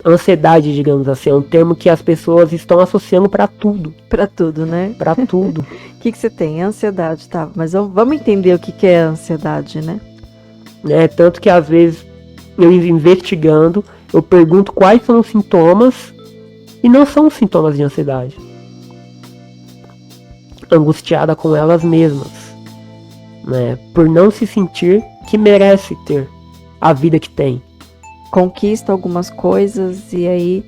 Ansiedade, digamos assim, é um termo que as pessoas estão associando para tudo. Para tudo, né? Para tudo. O que você tem? Ansiedade, tá? Mas vamos entender o que é ansiedade, né? Tanto que às vezes eu investigando, eu pergunto quais são os sintomas e não são os sintomas de ansiedade. Angustiada com elas mesmas, né? Por não se sentir que merece ter a vida que tem. Conquista algumas coisas e aí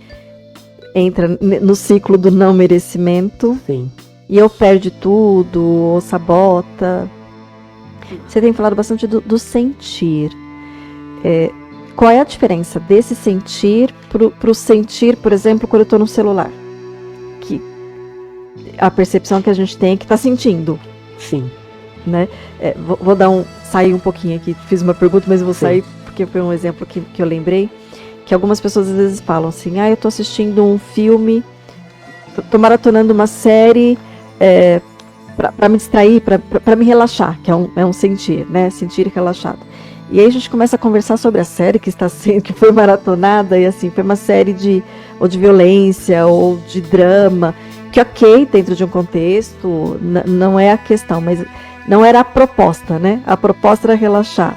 entra no ciclo do não merecimento. Sim. E ou perde tudo, ou sabota. Você tem falado bastante do sentir. Qual é a diferença desse sentir pro sentir, por exemplo, quando eu estou no celular? Que a percepção que a gente tem é que está sentindo. Sim. Né? Vou sair um pouquinho aqui. Fiz uma pergunta, mas eu vou sair porque foi um exemplo que eu lembrei. Que algumas pessoas às vezes falam assim: eu estou assistindo um filme, estou maratonando uma série para me distrair, para me relaxar, que é um sentir, né? Sentir relaxado. E aí a gente começa a conversar sobre a série que foi maratonada, e assim, foi uma série de violência ou de drama, que ok, dentro de um contexto, não é a questão, mas não era a proposta, né? A proposta era relaxar.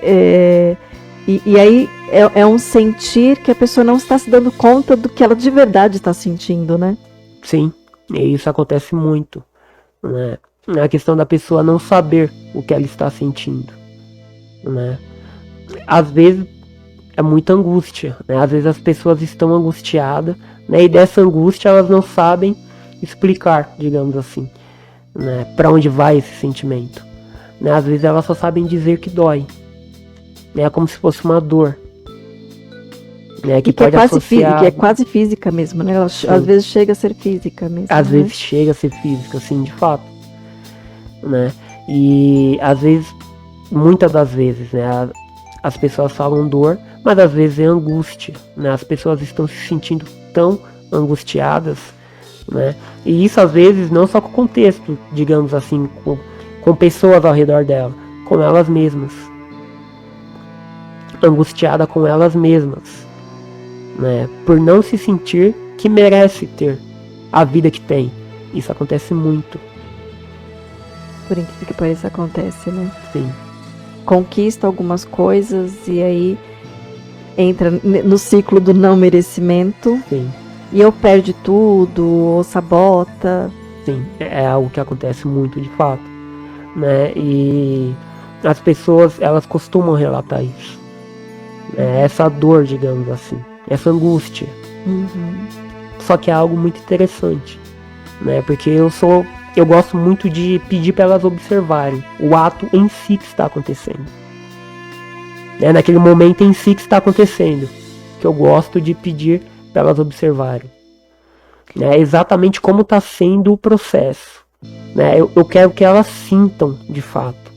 E aí é um sentir que a pessoa não está se dando conta do que ela de verdade está sentindo, né? Sim, e isso acontece muito, né? A questão da pessoa não saber o que ela está sentindo, né? Às vezes é muita angústia, né? Às vezes as pessoas estão angustiadas, né? E dessa angústia elas não sabem explicar, digamos assim, né? Para onde vai esse sentimento, né? Às vezes elas só sabem dizer que dói, né? É como se fosse uma dor, né? Que pode associar... que é quase física mesmo, né? Ela, às vezes chega a ser física mesmo. Às vezes chega a ser física, sim, de fato, né? E às vezes, muitas das vezes, né? As pessoas falam dor, mas às vezes é angústia, né? As pessoas estão se sentindo tão angustiadas, né? E isso às vezes não só com o contexto, digamos assim, com pessoas ao redor dela, com elas mesmas. Angustiada com elas mesmas, né? Por não se sentir que merece ter a vida que tem. Isso acontece muito. Por incrível que pareça, acontece, né? Sim. Conquista algumas coisas e aí entra no ciclo do não merecimento. Sim. E ou perde tudo, ou sabota. Sim, é algo que acontece muito de fato, né? E as pessoas, elas costumam relatar isso, né? Essa dor, digamos assim, essa angústia. Uhum. Só que é algo muito interessante, né? Porque eu gosto muito de pedir para elas observarem o ato em si que está acontecendo, né? Naquele momento em si que está acontecendo, que eu gosto de pedir para elas observarem, né? Exatamente como está sendo o processo, né? Eu quero que elas sintam de fato,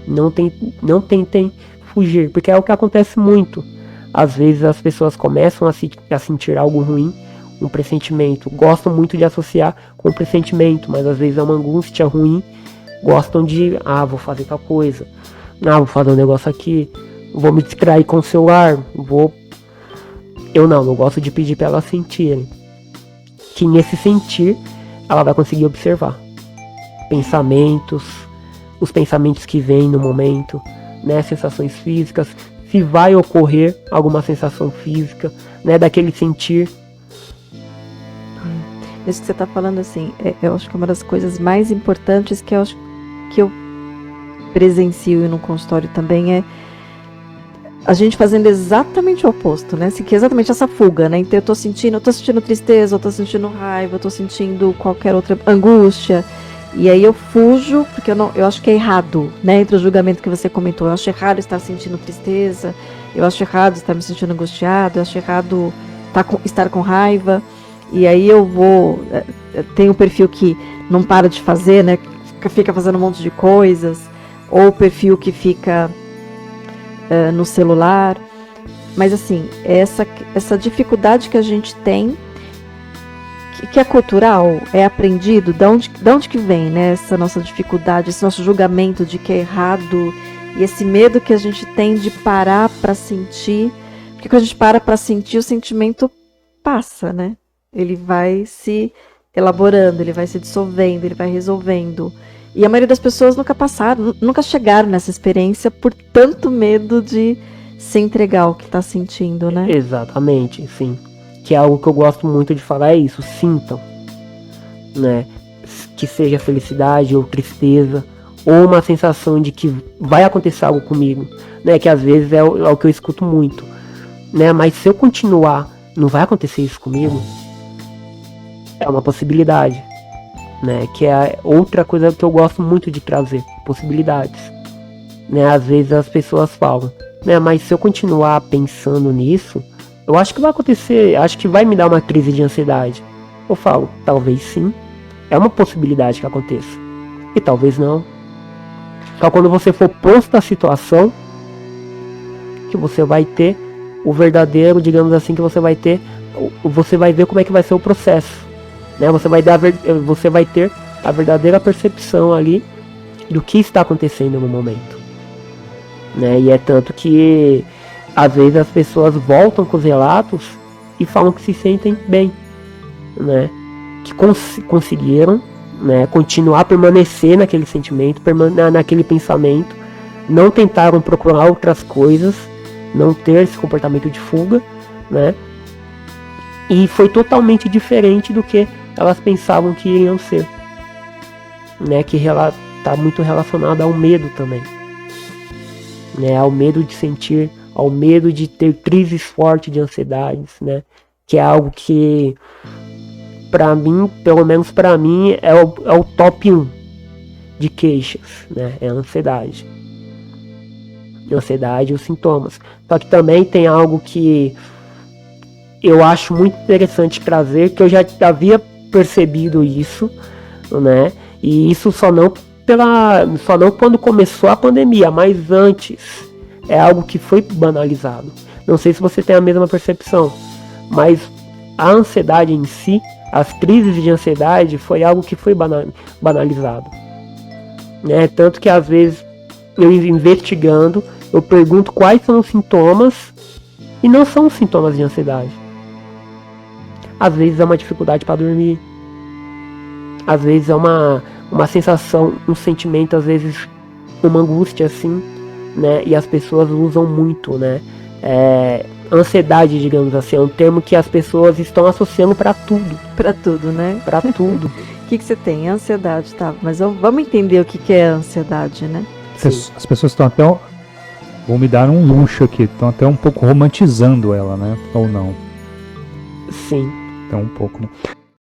não tentem fugir, porque é o que acontece muito. Às vezes as pessoas começam a sentir algo ruim, um pressentimento, gostam muito de associar com o pressentimento, mas às vezes é uma angústia ruim, gostam de, vou fazer tal coisa, vou fazer um negócio aqui, vou me distrair com o celular, eu gosto de pedir para elas sentirem, que nesse sentir ela vai conseguir observar pensamentos, os pensamentos que vêm no momento, né, sensações físicas, se vai ocorrer alguma sensação física, né, daquele sentir. Isso que você está falando, assim, eu acho que é uma das coisas mais importantes que eu presencio no consultório também é a gente fazendo exatamente o oposto, né? Que é exatamente essa fuga, né? Então eu tô sentindo tristeza, eu tô sentindo raiva, eu tô sentindo qualquer outra angústia. E aí eu fujo, porque eu acho que é errado, né? Entre o julgamento que você comentou, eu acho errado estar sentindo tristeza, eu acho errado estar me sentindo angustiado, eu acho errado estar com raiva. E aí eu tem um perfil que não para de fazer, né? Fica fazendo um monte de coisas, ou o perfil que fica no celular. Mas assim, essa dificuldade que a gente tem, que é cultural, é aprendido, de onde que vem, né, essa nossa dificuldade, esse nosso julgamento de que é errado, e esse medo que a gente tem de parar para sentir, Porque quando a gente para sentir, o sentimento passa, né? Ele vai se elaborando, ele vai se dissolvendo, ele vai resolvendo. E a maioria das pessoas nunca chegaram nessa experiência por tanto medo de se entregar ao que está sentindo, né? Exatamente, sim. Que é algo que eu gosto muito de falar, é isso, sintam, né? Que seja felicidade ou tristeza, ou uma sensação de que vai acontecer algo comigo, né? Que às vezes é o que eu escuto muito, né? Mas se eu continuar, não vai acontecer isso comigo? É uma possibilidade, né? Que é outra coisa que eu gosto muito de trazer, possibilidades, né? Às vezes as pessoas falam, né? Mas se eu continuar pensando nisso, eu acho que vai acontecer, acho que vai me dar uma crise de ansiedade. Eu falo, talvez sim, é uma possibilidade que aconteça, e talvez não. Só quando você for posto à situação, que você vai ter o verdadeiro, digamos assim, que você vai ver como é que vai ser o processo, né? Você vai ter a verdadeira percepção ali do que está acontecendo no momento, né? E é tanto que às vezes as pessoas voltam com os relatos e falam que se sentem bem, né? Que conseguiram, né, continuar, permanecer naquele sentimento, naquele pensamento, não tentaram procurar outras coisas, não ter esse comportamento de fuga, né? E foi totalmente diferente do que elas pensavam que iriam ser, né? Que está muito relacionado ao medo também, né? Ao medo de sentir, ao medo de ter crises fortes de ansiedades, né? Que é algo que, para mim, pelo menos para mim, é o top 1 de queixas, né? É a ansiedade. Ansiedade e os sintomas. Só que também tem algo que eu acho muito interessante trazer, que eu já havia percebido isso, né? E isso só não quando começou a pandemia, mas antes. É algo que foi banalizado. Não sei se você tem a mesma percepção, mas a ansiedade em si, as crises de ansiedade, foi algo que foi banalizado, né? Tanto que às vezes eu investigando, eu pergunto quais são os sintomas, e não são os sintomas de ansiedade. Às vezes é uma dificuldade para dormir, às vezes é uma sensação, um sentimento, às vezes uma angústia assim, né? E as pessoas usam muito, né? Ansiedade, digamos assim, é um termo que as pessoas estão associando para tudo. Para tudo, né? Para tudo. O que você tem? Ansiedade, tá? Mas vamos entender o que é ansiedade, né? As pessoas estão até, vou me dar um luxo aqui, estão até um pouco romantizando ela, né? Ou não? Sim. Então um pouco, né?